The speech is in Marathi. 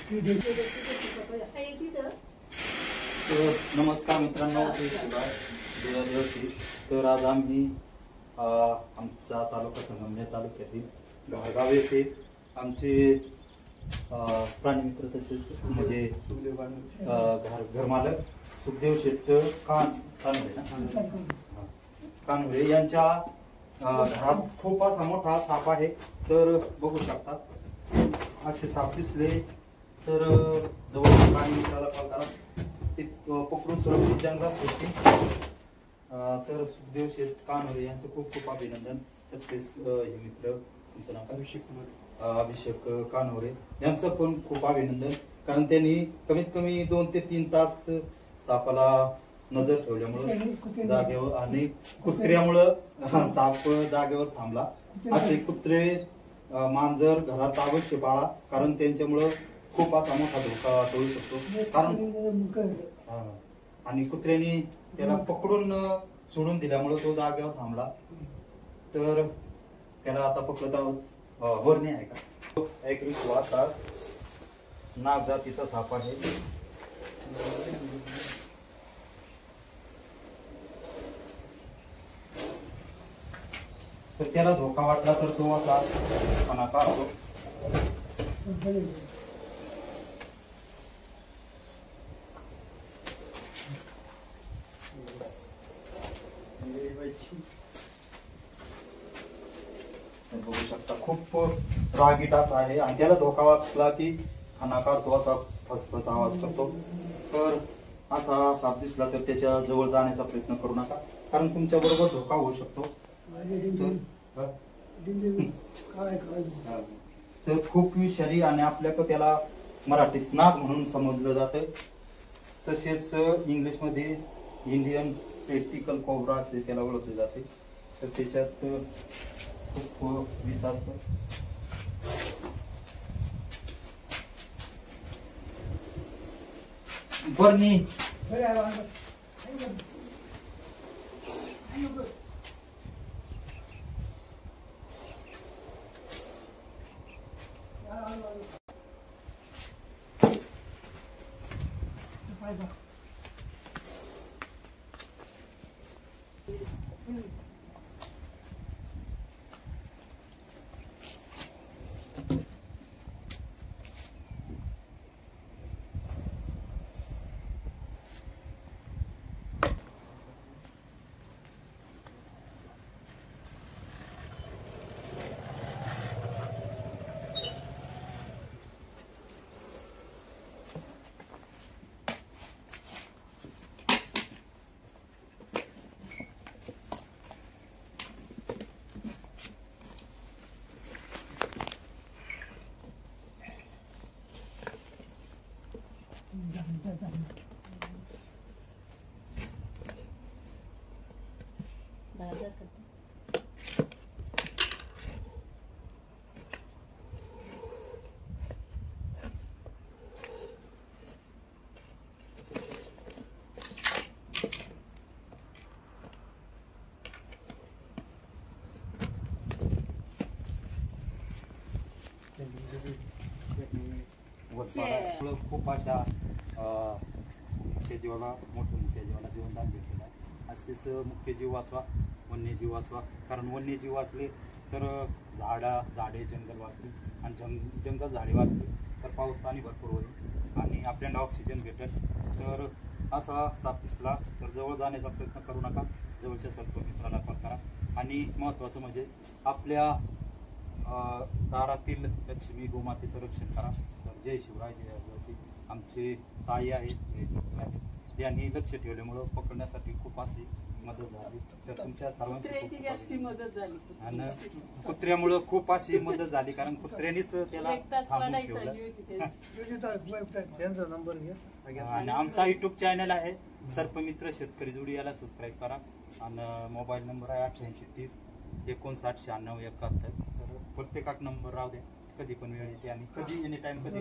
नमस्कार मित्रांनो, तर आज आम्ही आमचा तालुका संगमनेर तालुक्यातील घारगाव येथे आमचे प्राणीमित्र तसेच म्हणजे घरमालक सुखदेव शेठ कानवरे यांच्या घरात खूप असा मोठा साप आहे. तर बघू शकता असे साप दिसले तर जवळ प्राणीमित्राला कॉल करा, ते पकडून सुरक्षित जंगलात होते. तर सुखदेव शेठ कानवरे यांचं खूप खूप अभिनंदन. तसेच हे मित्र, तुमचं नाव अभिषेक कानवरे यांचं पण खूप अभिनंदन, कारण त्यांनी कमीत कमी 2 ते 3 तास सापाला नजर ठेवल्यामुळं जागेवर आणि कुत्र्यामुळं साप जागेवर थांबला. असे कुत्रे मांजर घरात अवश्य पाळा, कारण त्यांच्यामुळं खूप असा मोठा धोका टळू शकतो. कारण आणि कुत्र्याने त्याला पकडून सोडून दिल्यामुळे तो जागेवर थांबला. तर त्याला आता पकडत आहोत. वरणी आहे का एक विश्वासा नाग जातीचा साप आहे. तर त्याला धोका वाटला तर तो असा खाना काढतो. बघू शकता खूप रागीट असा आहे आणि त्याला धोका वाटला की खाना काढतो, असा फसफस आवाज करतो. तर असा साप दिसला तर त्याच्या जवळ जाण्याचा प्रयत्न करू नका, कारण तुमच्या बरोबर धोका होऊ शकतो. तर खूप विषारी आणि आपल्याकडे त्याला मराठीत नाग म्हणून समजलं जातं. तसेच इंग्लिश मध्ये इंडियन टेस्टिकल कोब्रा असे त्याला ओळखले जाते. तर त्याच्यात खूप विष असतो. बरणी खूप अशा मुख्य जीवाला मोठ्या मुख्य जीवाला जीवनदान भेटलेलं आहे. असेच मुख्य जीव वाचवा, वन्यजीव वाचवा, कारण वन्यजीव वाचले तर झाडे जंगल वाचले आणि जंगल झाडे वाचले तर पाऊस पाणी भरपूर होईल आणि आपल्याला ऑक्सिजन भेटेल. तर असा साप दिसला तर जवळ जाण्याचा प्रयत्न करू नका, जवळच्या सर्पमित्राला कॉल करा. आणि महत्त्वाचं म्हणजे आपल्या दारातील लक्ष्मी गोमातेचं रक्षण करा. तर जय शिवराय, जय आदिवासी. आमचे ताई आहेत, त्यांनी लक्ष ठेवल्यामुळं पकडण्यासाठी खूप अशी मदत झाली. तर तुमच्या सर्वांची जास्ती मदत झाली आणि कुत्र्यामुळं खूप अशी मदत झाली, कारण कुत्र्यानेच त्याला थांबून ठेवलं. आणि आमचा युट्यूब चॅनल आहे सर्पमित्र शेतकरी जोडी, याला सबस्क्राईब करा. आणि मोबाईल नंबर आहे 8830 59 96 71. तर प्रत्येकाक नंबर राहू द्या, कधी पण वेळ येते आणि कधी एनी टाइम कधी